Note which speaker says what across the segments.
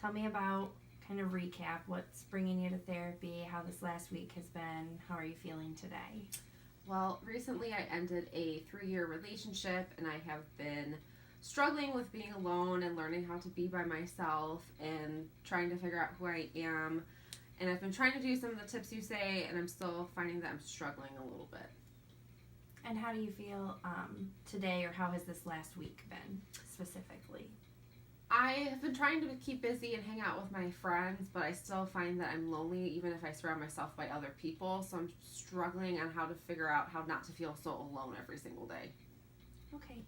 Speaker 1: tell me about, kind of recap, what's bringing you to therapy, how this last week has been, how are you feeling today?
Speaker 2: Well, recently I ended a 3-year relationship and I have been struggling with being alone and learning how to be by myself and trying to figure out who I am. And I've been trying to do some of the tips you say, and I'm still finding that I'm struggling a little bit.
Speaker 1: And how do you feel today, or how has this last week been specifically?
Speaker 2: I have been trying to keep busy and hang out with my friends, but I still find that I'm lonely even if I surround myself by other people. So I'm struggling on how to figure out how not to feel so alone every single day.
Speaker 1: Okay.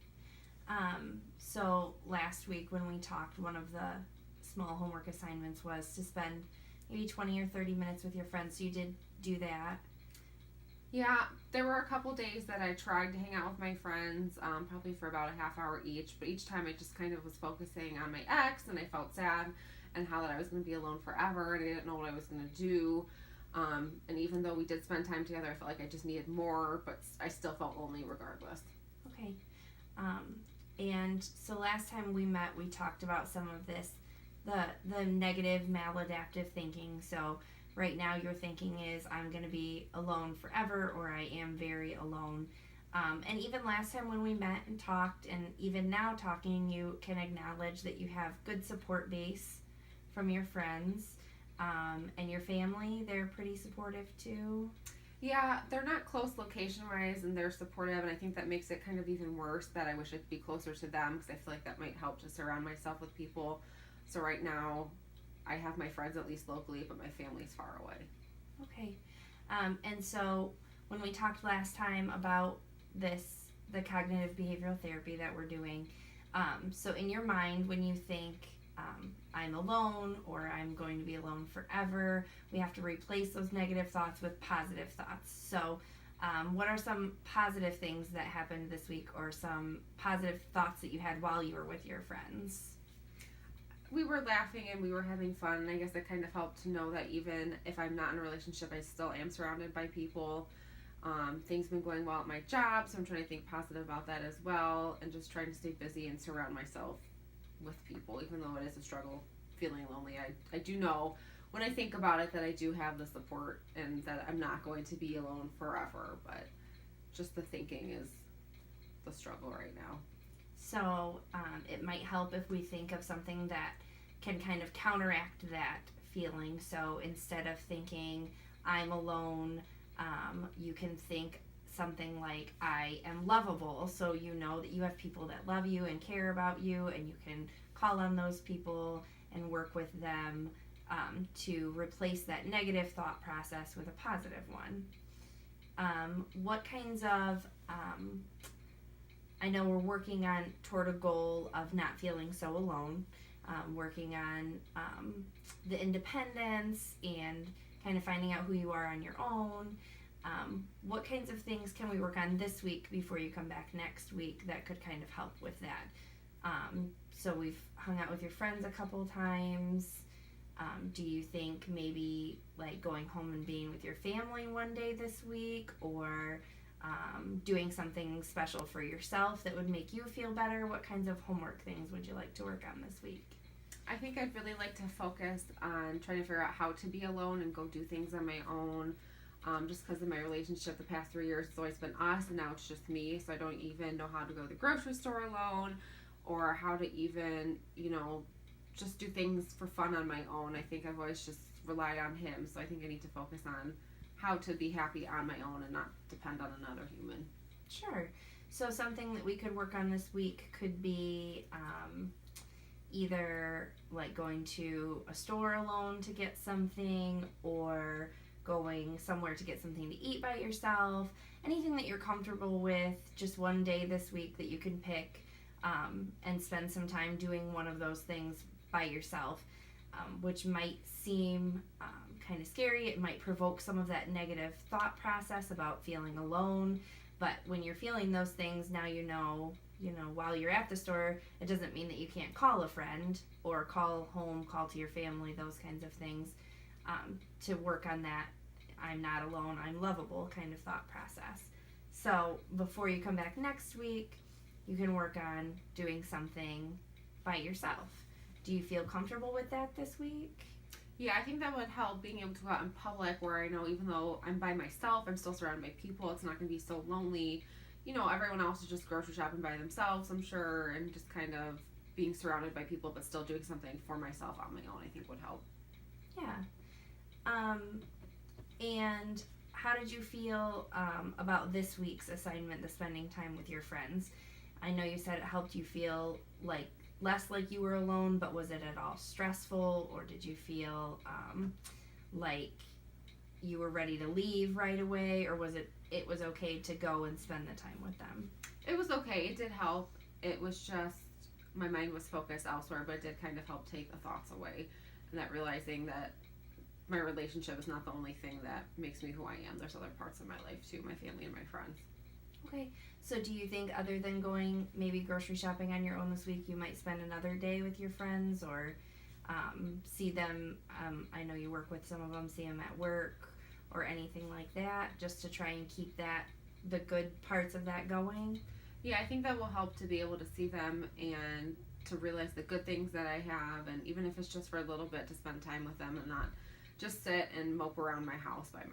Speaker 1: So last week when we talked, one of the small homework assignments was to spend maybe 20 or 30 minutes with your friends. So you did do that.
Speaker 2: Yeah, there were a couple days that I tried to hang out with my friends, probably for about a half hour each, but each time I just kind of was focusing on my ex, and I felt sad and how that I was going to be alone forever, and I didn't know what I was going to do. And even though we did spend time together, I felt like I just needed more, but I still felt lonely regardless.
Speaker 1: Okay. And so last time we met, we talked about some of this, the negative maladaptive thinking. So right now your thinking is, I'm going to be alone forever, or I am very alone. And even last time when we met and talked, and even now talking, you can acknowledge that you have good support base from your friends, and your family. They're pretty supportive too.
Speaker 2: Yeah, they're not close location-wise, and they're supportive, and I think that makes it kind of even worse that I wish I could be closer to them, because I feel like that might help to surround myself with people. So right now, I have my friends at least locally, but my family's far away.
Speaker 1: Okay. And so when we talked last time about the cognitive behavioral therapy that we're doing, so in your mind, when you think, I'm alone, or I'm going to be alone forever, we have to replace those negative thoughts with positive thoughts. So what are some positive things that happened this week, or some positive thoughts that you had while you were with your friends?
Speaker 2: We were laughing and we were having fun, and I guess it kind of helped to know that even if I'm not in a relationship, I still am surrounded by people. Things have been going well at my job, so I'm trying to think positive about that as well, and just trying to stay busy and surround myself with people, even though it is a struggle feeling lonely. I do know when I think about it that I do have the support and that I'm not going to be alone forever, but just the thinking is the struggle right now.
Speaker 1: So it might help if we think of something that can kind of counteract that feeling. So instead of thinking, I'm alone, you can think something like, I am lovable. So you know that you have people that love you and care about you, and you can call on those people and work with them to replace that negative thought process with a positive one. What kinds of I know we're working on toward a goal of not feeling so alone, working on the independence and kind of finding out who you are on your own. What kinds of things can we work on this week before you come back next week that could kind of help with that? So we've hung out with your friends a couple times. Do you think maybe like going home and being with your family one day this week, or doing something special for yourself that would make you feel better? What kinds of homework things would you like to work on this week?
Speaker 2: I think I'd really like to focus on trying to figure out how to be alone and go do things on my own. Just because in my relationship the past 3 years, it's always been us, and now it's just me, so I don't even know how to go to the grocery store alone, or how to even, just do things for fun on my own. I think I've always just relied on him, so I think I need to focus on how to be happy on my own and not depend on another human.
Speaker 1: Sure. So something that we could work on this week could be either like going to a store alone to get something, or going somewhere to get something to eat by yourself. Anything that you're comfortable with, just one day this week that you can pick and spend some time doing one of those things by yourself, which might seem kind of scary. It might provoke some of that negative thought process about feeling alone, but when you're feeling those things, now you know, while you're at the store, it doesn't mean that you can't call a friend or call home, call to your family, those kinds of things, to work on that I'm not alone, I'm lovable kind of thought process. So before you come back next week, you can work on doing something by yourself. Do you feel comfortable with that this week?
Speaker 2: Yeah, I think that would help, being able to go out in public where I know even though I'm by myself, I'm still surrounded by people. It's not going to be so lonely. You know, everyone else is just grocery shopping by themselves, I'm sure, and just kind of being surrounded by people but still doing something for myself on my own, I think would help.
Speaker 1: Yeah. And how did you feel about this week's assignment, the spending time with your friends? I know you said it helped you feel like less like you were alone, but was it at all stressful, or did you feel like you were ready to leave right away, or was it was okay to go and spend the time with them?
Speaker 2: It was okay. It did help. It was just my mind was focused elsewhere, but it did kind of help take the thoughts away, and that realizing that my relationship is not the only thing that makes me who I am. There's other parts of my life too, my family and my friends.
Speaker 1: Okay. So do you think other than going maybe grocery shopping on your own this week, you might spend another day with your friends, or see them, I know you work with some of them, see them at work or anything like that, just to try and keep the good parts of that going?
Speaker 2: Yeah, I think that will help to be able to see them and to realize the good things that I have, and even if it's just for a little bit, to spend time with them and not just sit and mope around my house by